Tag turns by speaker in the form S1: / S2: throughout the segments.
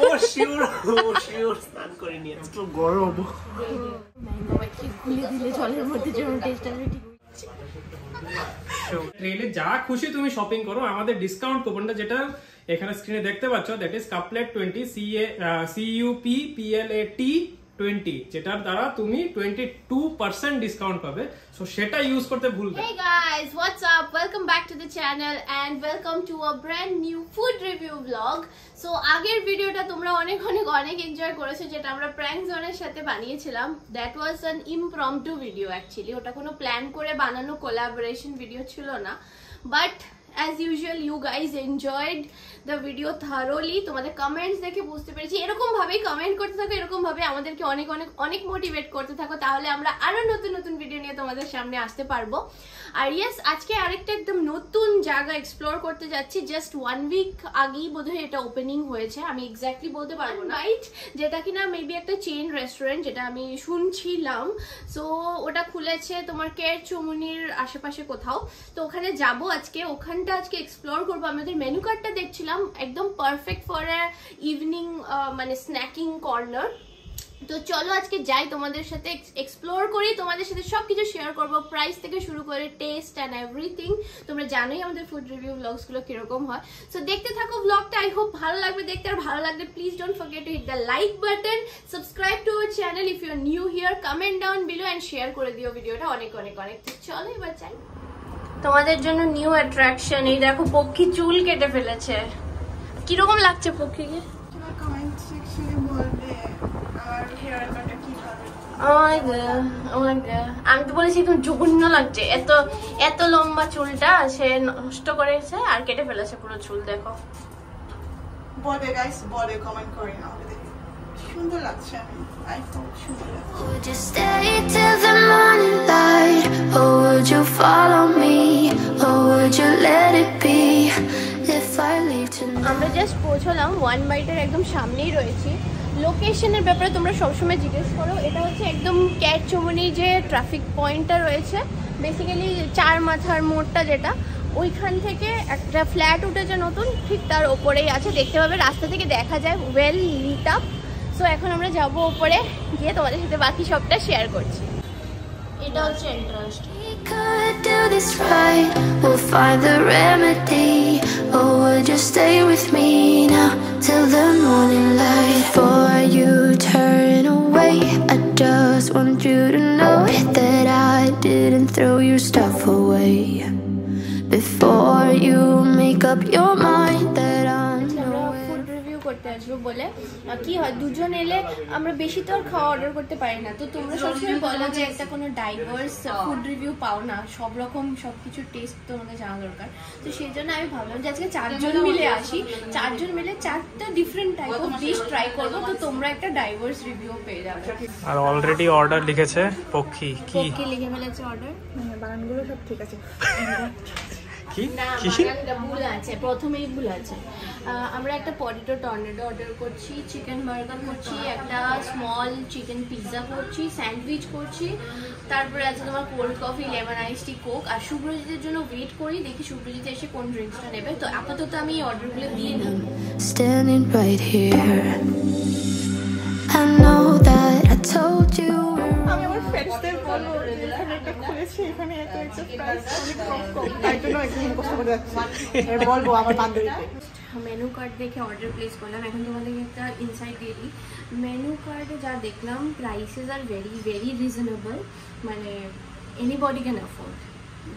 S1: ও sure স্নান করে নিয়েছে, একটু গরম
S2: কি খুলে দিলে জলের মধ্যে যেমন টেস্ট আসবে ঠিক।
S3: ট্রেলে যা খুশি তুমি শপিং করো, আমাদের ডিসকাউন্ট কুপনটা যেটা এখানে স্ক্রিনে দেখতে পাচ্ছ, দ্যাট ইজ কাপলেট 20 CUPPLAT 20, যেটার দ্বারা তুমি 22% ডিসকাউন্ট পাবে। সো সেটা ইউজ করতে ভুলবে না।
S2: Hey guys, what's up? Welcome back to the channel and welcome to a brand new food review vlog. So আগের ভিডিওটা তোমরা অনেক এনজয় করেছো, যেটা আমরা প্র্যাঙ্ক জোনের সাথে বানিয়েছিলাম। That was an impromptu video actually. ওটা কোনো প্ল্যান করে বানানো কোলাবোরেশন ভিডিও ছিল না, but as usual you guys enjoyed the video thoroughly. তোমাদের কমেন্টস দেখে বুঝতে পেরেছি এরকম ভাবেই কমেন্ট করতে থাকো, এরকম ভাবে আমাদেরকে অনেক মোটিভেট করতে থাকো, তাহলে আমরা আরো নতুন ভিডিও নিয়ে তোমাদের সামনে আসতে পারবো। আর ইয়েস, আজকে আরেকটা একদম নতুন জায়গা এক্সপ্লোর করতে যাচ্ছি। জাস্ট 1 week আগেই বোধহয় এটা ওপেনিং হয়েছে, আমি এক্স্যাক্টলি বলতে পারবো না, রাইট? যেটা কিনা মেবি একটা চেইন রেস্টুরেন্ট, যেটা আমি শুনছিলাম। সো ওটা খুলেছে তোমার কেরচমুনির আশেপাশে কোথাও। তো ওখানে যাবো আজকে, ওখানটা আজকে এক্সপ্লোর করবো। আমাদের মেনু কার্ডটা দেখছিলাম, একদম পারফেক্ট ফর এ ইভিনিং মানে স্ন্যাকিং কর্নার। তো চলো আজকে যাই, তোমাদের সাথে এক্সপ্লোর করি, তোমাদের সাথে সবকিছু শেয়ার করবো, প্রাইস থেকে শুরু করে টেস্ট অ্যান্ড এভরিথিং। তোমরা জানোই আমাদের ফুড রিভিউ ব্লগস গুলো কিরকম হয়। সো দেখতে থাকো ব্লগটা, আই হোপ ভালো লাগবে দেখতে। আর ভালো লাগলে please don't forget to hit the like button, subscribe to our channel if you are new here, comment down below and share করে দিও ভিডিওটা অনেক। তো চলো এবার যাই। তোমাদের জন্য নিউ অ্যাট্রাকশন, এই দেখো পক্ষী চুল কেটে ফেলেছে। কিরকম লাগছে পক্ষীকে?
S4: কমেন্ট সেকশনে বলবে আমার হেয়ার কাটটা কি হবে।
S2: আমি তো বলেছি তুমি জঘন্য লাগছে, এত লম্বা চুলটা সে নষ্ট করেছে আর কেটে ফেলেছে পুরো চুল। দেখো
S4: বলবে গাইস, বলে কমেন্ট করে নাও, সুন্দর লাগছে। আমি আই থট সুন্দর লাগছে।
S5: Would you stay till the morning light, or would you follow me, or would you let it be if I leave tonight?
S2: আমরা জাস্ট পৌঁছলাম, 1 বাইটের একদম সামনেই রয়েছি। লোকেশনের ব্যাপারে তোমরা সবসময় জিজ্ঞেস করো। এটা হচ্ছে একদম কেরচমুনি যে ট্রাফিক পয়েন্টটা রয়েছে, বেসিক্যালি 4 মাথার মোড়টা, যেটা ওইখান থেকে একটা ফ্ল্যাট উঠেছে নতুন, ঠিক তার ওপরেই আছে। দেখতে পাবে রাস্তা থেকে দেখা যায়, ওয়েল লিট আপ। সো এখন আমরা যাবো ওপরে, গিয়ে তোমাদের সাথে বাকি সবটা শেয়ার করছি। এটা হচ্ছে entrance.
S5: We could do this right, we'll find the remedy, or would you stay with me now till the morning light? Before you turn away, I just want you to know that I didn't throw your stuff away. Before you make up your mind that I'm
S2: food review করতে আসবো বলে কি হয়, দুজন এলে আমরা বেশি তো আর খাওয়া অর্ডার করতে পারি না। তো তোমরা সবসময় বলো যে একটা কোনো ডাইভার্স ফুড রিভিউ পাও না, সব রকম সবকিছু টেস্ট তোমাদের জানা দরকার। তো সেই জন্য আমি ভাবলাম যে আজকে 4 জন মিলে আসি, 4 জন মিলে 4টা different type of dish try করবো। তো তোমরা একটা ডাইভার্স রিভিউ পেয়ে যাবে।
S3: আর অলরেডি অর্ডার লিখেছে পক্ষী। কি
S2: লিখে ফেলেছে অর্ডার?
S4: বানানগুলো সব ঠিক আছে।
S2: না, ভুল আছে, প্রথমেই ভুল আছে। আমরা একটা পটেটো টর্নেডো অর্ডার করছি, চিকেন বার্গার করছি, একটা স্মল চিকেন পিৎজা করছি, স্যান্ডউইচ করছি, তারপরে আছে তোমার কোল্ড কফি, লেমন আইস টি, কোক। আর শুভ্রজিতের জন্য ওয়েট করি, দেখি শুভ্রজিৎ এসে কোন ড্রিঙ্কসটা নেবে। তো আপাতত আমি এই অর্ডারগুলো দিয়ে দিই।
S5: standing right here. I know that I told you.
S4: আমি আমার ফ্রেন্ডসদের বলবো যে এখানে একটা খুলেছে, এখানে একটা প্রাইস অনেক কম, তাই জন্য একদম কষ্ট করে যাচ্ছি। বলবো আমার বান্ধবীকে।
S2: মেনু কার্ড দেখে অর্ডার প্লেস করলাম। এখন তোমাদেরকে একটা ইনসাইট দিয়ে দিই। মেনু কার্ডে যা দেখলাম, প্রাইসেস আর ভেরি রিজনেবল, মানে anybody can afford.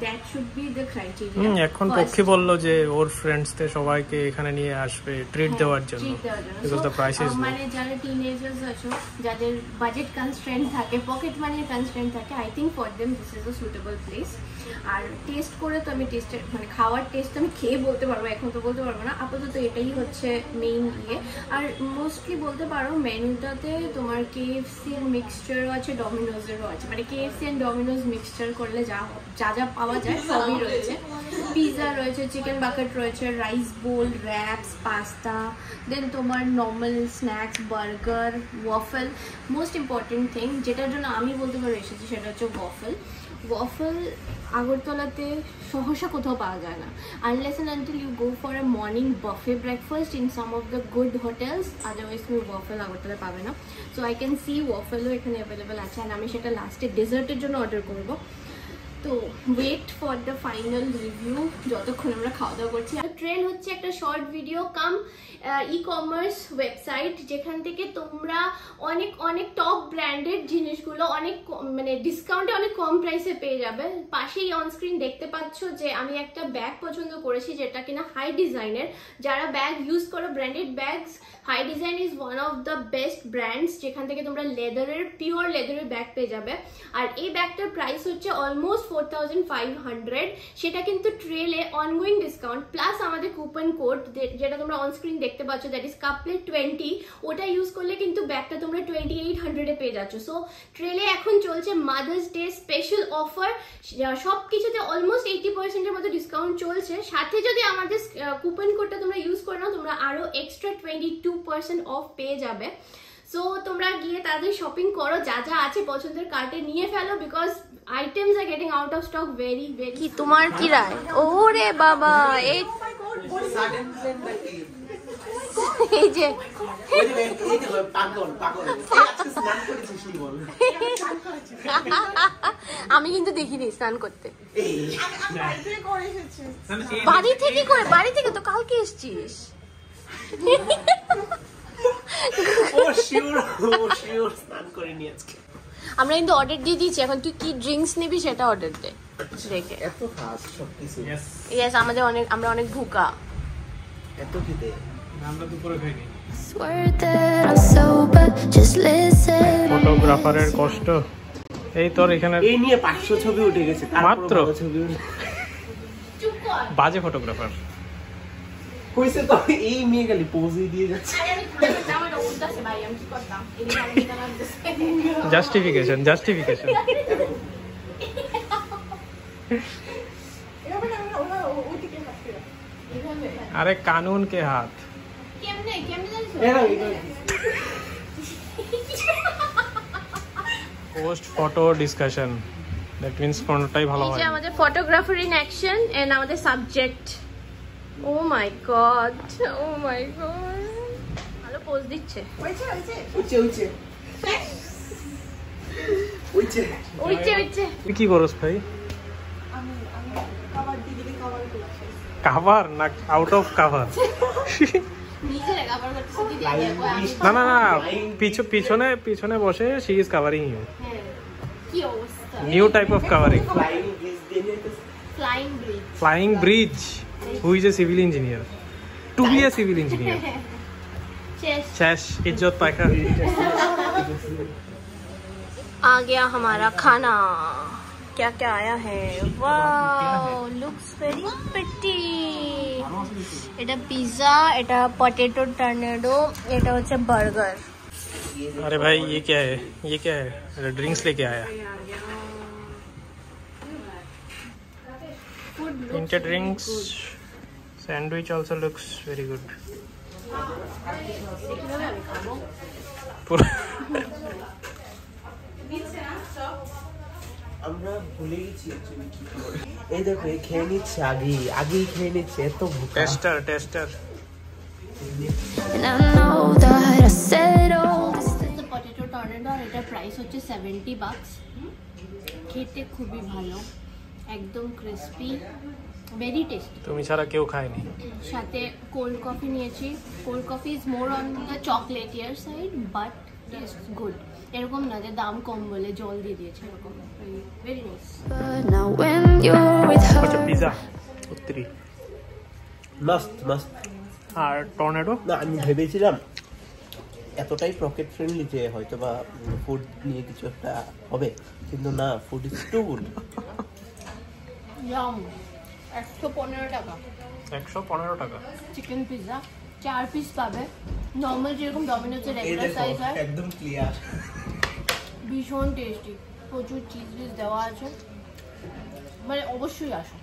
S2: That should be the criteria.
S3: এখন পক্ষী বললো যে ওর ফ্রেন্ডসদের সবাইকে এখানে নিয়ে আসবে ট্রিট দেওয়ার জন্য, because the price is low.
S2: মানে যারা টিনেজার্স আছো, যাদের বাজেট কনস্ট্রেন্ট থাকে, পকেট মানির কনস্ট্রেন্ট থাকে, I think for them this is a suitable place. আর টেস্ট করে তো আমি টেস্টের মানে খাওয়ার টেস্ট আমি খেয়ে বলতে পারবো, এখন তো বলতে পারবো না। আপাতত এটাই হচ্ছে মেইন ইয়ে। আর মোস্টলি বলতে পারো মেনুটাতে তোমার KFC-র মিক্সচারও আছে, ডমিনোজেরও আছে। মানে KFC অ্যান্ড ডমিনোজ মিক্সচার করলে যা পাওয়া যায় সবই রয়েছে। পিৎজা রয়েছে, চিকেন বাকেট রয়েছে, রাইস বোল, র্যাপস, পাস্তা, দেন তোমার normal snacks, burger, waffle. Most important thing যেটার জন্য আমি বলতে পারো এসেছি, সেটা হচ্ছে ওয়াফেল। ওয়াফল আগরতলাতে সহসা কোথাও পাওয়া যায় না, unless and until you go for a morning buffet breakfast in some of the good hotels, otherwise তুমি ওয়াফল আগরতলায় পাবে না। সো আই ক্যান সি ওয়াফলও এখানে অ্যাভেলেবেল আছে, অ্যান্ড আমি সেটা লাস্টে ডেজার্টের জন্য অর্ডার করবো। তো wait for the final review যতক্ষণ আমরা খাওয়া দাওয়া করছি। আর ট্রেল হচ্ছে একটা short video cum e commerce website, যেখান থেকে তোমরা অনেক অনেক টপ ব্র্যান্ডেড জিনিসগুলো অনেক মানে ডিসকাউন্টে অনেক কম প্রাইসে পেয়ে যাবে। পাশেই অনস্ক্রিন দেখতে পাচ্ছ যে আমি একটা ব্যাগ পছন্দ করেছি যেটা কিনা হাই ডিজাইনের। যারা ব্যাগ ইউজ করো branded bags, hi design is one of the best brands, যেখান থেকে তোমরা লেদারের পিওর লেদারের ব্যাগ পেয়ে যাবে। আর এই ব্যাগটার প্রাইস হচ্ছে অলমোস্ট 4500, সেটা কিন্তু ট্রেলে অনগোয়িং ডিসকাউন্ট প্লাস আমাদের কুপন কোড যেটা তোমরা অনস্ক্রিন দেখতে পাচ্ছ, দ্যাট ইজ কাপলেট 20, ওটা ইউজ করলে কিন্তু ব্যাগটা তোমরা 2800 পেয়ে যাচ্ছ। সো ট্রেলে এখন চলছে মাদার্স ডে স্পেশাল অফার, সব কিছুতে অলমোস্ট 80%-এর মতো ডিসকাউন্ট চলছে। সাথে যদি আমাদের কুপন কোডটা তোমরা ইউজ করে নাও, তোমরা আরো এক্সট্রা 22% অফ পেয়ে যাবে। সো তোমরা গিয়ে তাদের শপিং করো, যা যা আছে পছন্দের কার্টে নিয়ে ফেলো, because items are getting out of stock very very. কি তোমার কি রায়? ওরে বাবা, এই যে আমি কিন্তু দেখিনি স্নান করতে। বাড়ি থেকে করে? বাড়ি থেকে তো কালকে এসেছিস। আমরা কিন্তু অর্ডার দিয়ে দিয়েছি, এখন তুই কি ড্রিঙ্কস নিবি সেটা অর্ডার দে দেখে।
S1: এত খাস সবকিছু।
S2: ইয়েস, আমরা অনেক ভুকা।
S1: এত খেতে
S3: আমরা দুপুরে খাইনি। ফটোগ্রাফারের কষ্ট এই তোর এখানে
S1: এই নিয়ে 500 ছবি উঠে গেছে
S3: মাত্র।
S1: ছবি
S2: চুপ কর,
S3: বাজে ফটোগ্রাফার
S1: কইছে তো, এই মেয়ে খালি পোজই দিয়ে যাচ্ছে।
S2: আমার উদ্দেশ্য ভাই আমি কি করতাম,
S3: জাস্টিফিকেশন জাস্টিফিকেশন। अरे कानून के हाथ।
S2: কেমনে কেমনে
S3: post photo discussion, that means কোনটাই ভালো হয়।
S2: এই যে আমাদের ফটোগ্রাফার ইন অ্যাকশন এন্ড আমাদের সাবজেক্ট। ও মাই গড, ও মাই গড, ভালো পোজ দিচ্ছে।
S1: ওইছে ওইছে ওইছে
S2: ওইছে ওইছে।
S3: তুই কি করছ ভাই?
S4: আমি কভার দিদি কভার করছি।
S3: কভার না আউট অফ কভার?
S2: নিচে কভার করতে দিদি দেখো আমি।
S3: না না না, পিছনে পিছনে বসে শি ইজ কভারিং ইউ।
S2: হ্যাঁ, কি অবস্থা।
S3: New type of covering.
S2: Flying bridge.
S3: Flying bridge. Who is a civil engineer? To be a civil engineer. शेष इज्जत पाकर।
S2: आ गया हमारा खाना। क्या क्या आया है? Wow, looks very pretty. এটা পিज्जा, এটা পটেটো টর্নেডো, এটা হচ্ছে বার্গার।
S3: अरे भाई ये क्या है? ये क्या है? अरे ड्रिंक्स लेके आया। Tinted drinks. Sandwich also looks very good.
S1: আমরা ভুলে গেছি অ্যাকচুয়ালি কি করে। এই দেখো এই খেয়ে নিচ্ছে, আগেই খেয়ে নিচ্ছে, এত ভুকা।
S3: Taster
S5: And I know that I said all this.
S2: Potato tornado, আর এটার প্রাইস হচ্ছে $70। খেতে খুবই ভালো, একদম ক্রিস্পি, ভেরি টেস্টি।
S3: তুমি ছাড়া কেউ খায়নি।
S2: সাথে কোল্ড কফি নিয়েছি। Cold coffee is more on the chocolatier side but taste good. এরকম না যে দাম কম বলে জল দিয়ে দিয়েছে, এরকম very nice.
S5: But now when you're with her,
S3: আচ্ছা পিজ্জা উত্তরি
S1: মাস্ট।
S3: আর টর্নেডো
S1: না, আমি ভেবেছিলাম এতটাই পকেট ফ্রেন্ডলি যে হয়তো বা ফুড নিয়ে কিছু একটা হবে, কিন্তু না, food is too good.
S2: Yum, 115 টাকা
S3: 115 টাকা।
S2: চিকেন পিৎজা 4 পিস পাবে, নর্মাল যেরকম ডমিনোসের
S1: এই
S2: রেগুলার
S1: দেখো
S2: সাইজ হয়।
S1: একদম ক্লিয়ার,
S2: ভীষণ টেস্টি, প্রচুর চিজ দেওয়া আছে, মানে অবশ্যই আসো।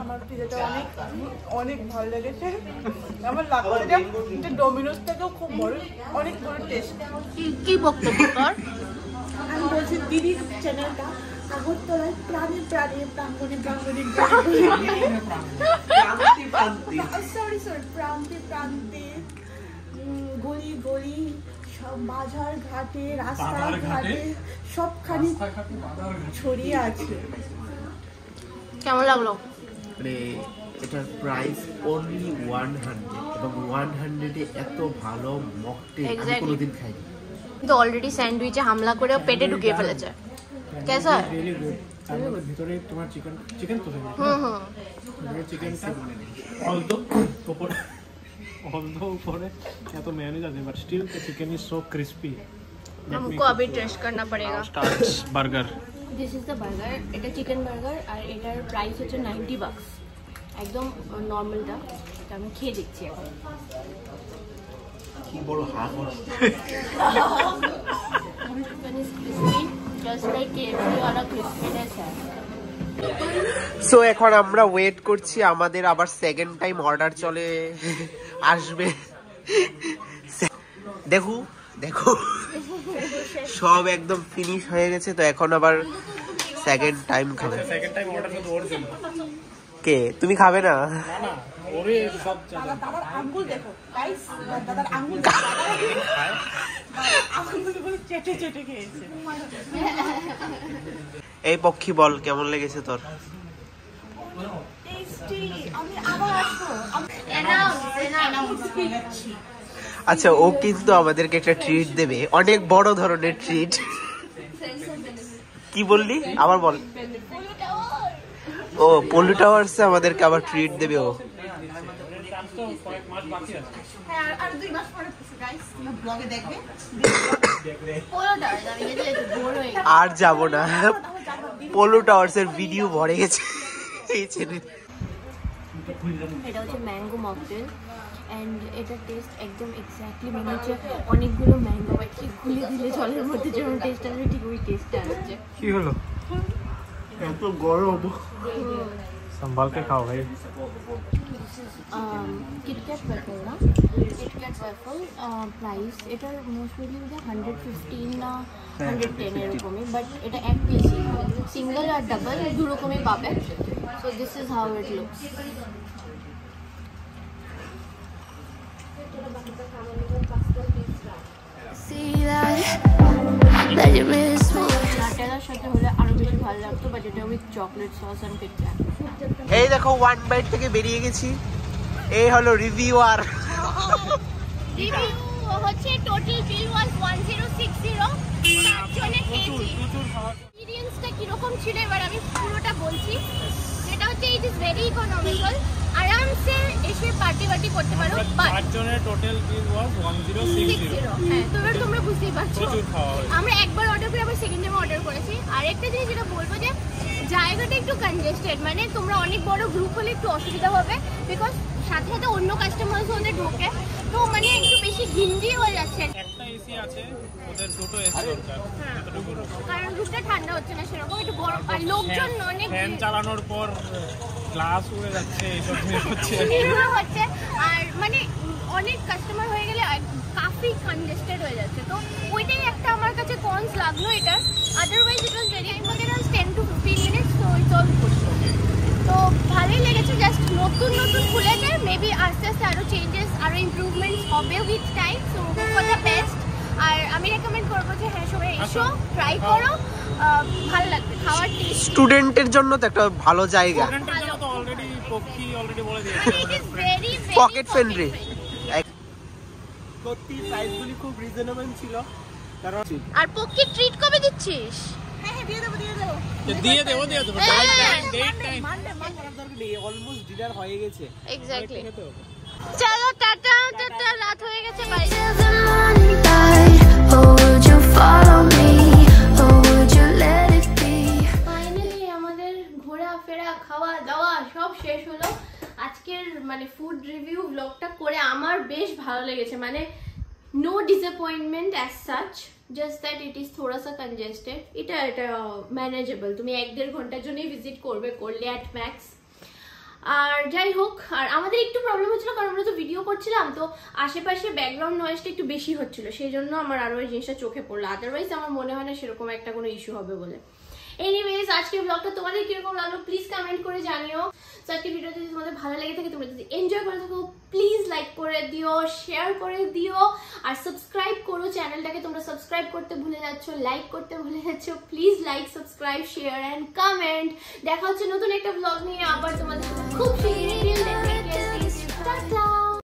S4: আমার পিজা এটা অনেক অনেক ভালো লেগেছে। আমার লাগছে যে ডোমিনোস থেকেও খুব বড়, অনেক বড় টেস্ট।
S2: কি বক্তব্য তোর?
S4: আমি বলছি দিদির চ্যানেলটা আগরতলায় প্রাণী প্রাঙ্গণে প্রান্তে গলি গলি সব বাজার ঘাটে রাস্তাঘাটে সবখানি ছড়িয়ে আছে।
S2: কেমন লাগলো?
S1: মানে এটার প্রাইস অনলি 100 এবং 100-এ এত ভালো মকটেল আমি কোনোদিন খাইনি।
S2: কিন্তু অলরেডি স্যান্ডউইচে হামলা করে পেটে ঢুকিয়ে ফেলেছে। কেসা?
S3: Really good. তার মধ্যে ভিতরে তোমার চিকেন তো
S2: হুম
S3: চিকেনটা অলদো উপরে এত মেয়োনিজ আছে but still the chicken is so crispy.
S2: हमको अभी टेस्ट करना पड़ेगा।
S3: Starts burger.
S2: This is the burger. এটা চিকেন বার্গার আর এটার প্রাইস হচ্ছে $90 একদম নর্মালটা। এটা আমি খেয়ে দেখছি এখন।
S1: কি বড় হাফ
S2: জাস্ট লাইক KFC वाला ক্রিসপিনেস है।
S1: সো এখন আমরা ওয়েট করছি, আমাদের আবার সেকেন্ড টাইম অর্ডার চলে আসবে। দেখো সব একদম ফিনিশ হয়ে গেছে, তো এখন আবার সেকেন্ড টাইম খাবে।
S3: সেকেন্ড টাইম অর্ডার করতে ওর জন্য।
S1: কে তুমি খাবে না?
S3: না ওরে সব
S4: দাদার আঙ্গুল দেখো গাইস, দাদার আঙ্গুল আঙ্গুলগুলো চেটে চেটে খেয়েছে।
S1: এই পক্ষী বল কেমন লেগেছে তোর?
S4: টেস্টি। আমি আবার আসবো।
S1: আচ্ছা, ও কিন্তু আমাদেরকে একটা ট্রিট দেবে, অনেক বড় ধরনের ট্রিট। কি বললি আবার বল? ও পোলো টাওয়ার্সে আমাদেরকে আবার ট্রিট দেবে ও।
S4: হ্যাঁ, আর 2 মাস পরে গাইস ব্লগে দেখবে।
S1: আর যাব না, পোলো টাওয়ার্সের ভিডিও ভরে গেছে এই চ্যানেল।
S2: এটা হচ্ছে ম্যাঙ্গো মকটেল অ্যান্ড এটার টেস্ট একদম এক্স্যাক্টলি মনে হচ্ছে অনেকগুলো ম্যাঙ্গো ঠিক গুলে দিলে জলের মধ্যে যেমন টেস্ট আসবে ঠিক ওই টেস্টটা আসছে।
S3: কি হলো?
S1: এত গরম।
S3: संभाल के खाओ भाई।
S2: কিটক্যাট ওয়েফল না, কিটক্যাট ওয়েফল প্রাইস এটার মোস্টলি 115 না 110 এরকমই, বাট এটা এক পিস সিঙ্গেল আর ডাবল দু রকমই পাবে। So this is how it looks.
S5: See that you miss me.
S2: নাটেলার সাথে হলে আরো বেশি ভালো লাগতো, বাট এটা with chocolate sauce and KitKat.
S1: এই দেখো 1 বাইট থেকে বেরিয়ে গেছি, এই হলো রিভিউয়ার।
S2: রিভিউ হচ্ছে টোটাল বিল ওয়াজ 1060 চারজনে খেয়েছি। এক্সপেরিয়েন্সটা কিরকম ছিল এবার আমি পুরোটা বলছি। যেটা হচ্ছে ইট ইজ ভেরি ইকোনমিক্যাল, আরামসে এসে পার্টি করতে পারো।
S3: পাঁচজনের টোটাল বিল ওয়াজ 1060।
S2: হ্যাঁ, তো এবার তোমরা বুঝতেই পারছো
S3: প্রচুর খাওয়া হয়েছে।
S2: আমরা একবার অর্ডার করে আবার সেকেন্ড টাইম অর্ডার করেছি। আর একটা জিনিস যেটা বলবো যে জায়গাটা একটু কনজেস্টেড, মানে তোমরা অনেক বড় গ্রুপ হলে একটু অসুবিধা হবে, বিকজ সাথে সাথে অন্য কাস্টমার্স ওদের ঢোকে, তো মানে একটু বেশি ঘিঞ্জি হয়ে যাচ্ছে।
S3: একটা এসি আছে, ওদের দুটো এসি দরকার। এতটুকু
S2: কারণ গ্রুপটা ঠান্ডা হচ্ছে না সেরকম, একটু গরম আর লোকজন অনেক
S3: ফ্যান চালানোর পর গ্লাস উড়ে যাচ্ছে, এইসব জিনিস হচ্ছে।
S2: এগুলো হচ্ছে। আর মানে অনেক কাস্টমার হয়ে গেলে কাফি কনজেস্টেড হয়ে যাচ্ছে, তো ওইটাই একটা আমার কাছে কনস লাগলো এটা। আদারওয়াইজ ইট ওয়াজ ভেরি আমাদের 10 to 15 মিনিটস, তো ইটস অল গুড। তো ভালোই লেগেছে, জাস্ট নতুন খুলেছে, মেবি আস্তে আস্তে আরও চেঞ্জেস আরও ইমপ্রুভমেন্টস হবে with time. So for the best. আর আমি রেকমেন্ড করবো যে হ্যাঁ সবাই এসো, ট্রাই করো, ভালো লাগবে খাওয়ার টেস্ট।
S1: স্টুডেন্টের জন্য তো একটা ভালো জায়গা,
S3: স্টুডেন্টের জন্য তো অলরেডি পক্ষী অলরেডি বলে দিয়েছে
S2: it is very
S1: pocket friendly. সত্যি প্রাইসগুলি খুব রিজনেবল ছিল।
S2: আর পক্ষী ট্রিট কবে দিচ্ছিস?
S4: হ্যাঁ, দিয়ে দেবো।
S3: দিয়ে দেবো ডেট টাইম।
S1: অলমোস্ট ডিনার হয়ে গেছে।
S2: এক্স্যাক্টলি। চলো টাটা, রাত হয়ে গেছে, by.
S5: Till the morning light, or would you follow me, or would you let it be?
S2: Finally আমাদের ঘোরাফেরা খাওয়া দাওয়া সব শেষ হলো। আজকের মানে ফুড রিভিউ ব্লগটা করে আমার বেশ ভালো লেগেছে, মানে no disappointment as such, just that it is থোড়াসা কনজেস্টেড। এটা ম্যানেজেবল, তুমি 1-1.5 ঘন্টার জন্যই ভিজিট করলে অ্যাট ম্যাক্স। আর যাই হোক, আর আমাদের একটু প্রবলেম হচ্ছিল কারণ আমরা তো ভিডিও করছিলাম, তো আশেপাশে ব্যাকগ্রাউন্ড নয়েজটা একটু বেশি হচ্ছিল, সেই জন্য আমার আরো এই জিনিসটা চোখে পড়লো। আদারওয়াইজ আমার মনে হয় না সেরকম একটা কোনো ইস্যু হবে বলে। এনিওয়েজ, আজকের ব্লগটা তোমাদের কিরকম লাগলো প্লিজ কমেন্ট করে জানিও। তো আজকের ভিডিওটা যদি তোমাদের ভালো লেগে থাকে, তোমরা যদি এনজয় করে থাকো, প্লিজ লাইক করে দিও, শেয়ার করে দিও, আর সাবস্ক্রাইব করো চ্যানেলটাকে। তোমরা সাবস্ক্রাইব করতে ভুলে যাচ্ছ, লাইক করতে ভুলে যাচ্ছ। Please like, subscribe, share and comment. দেখা হচ্ছে নতুন একটা ব্লগ নিয়ে আবার তোমাদের সাথে খুব শিগগিরই। টাটা।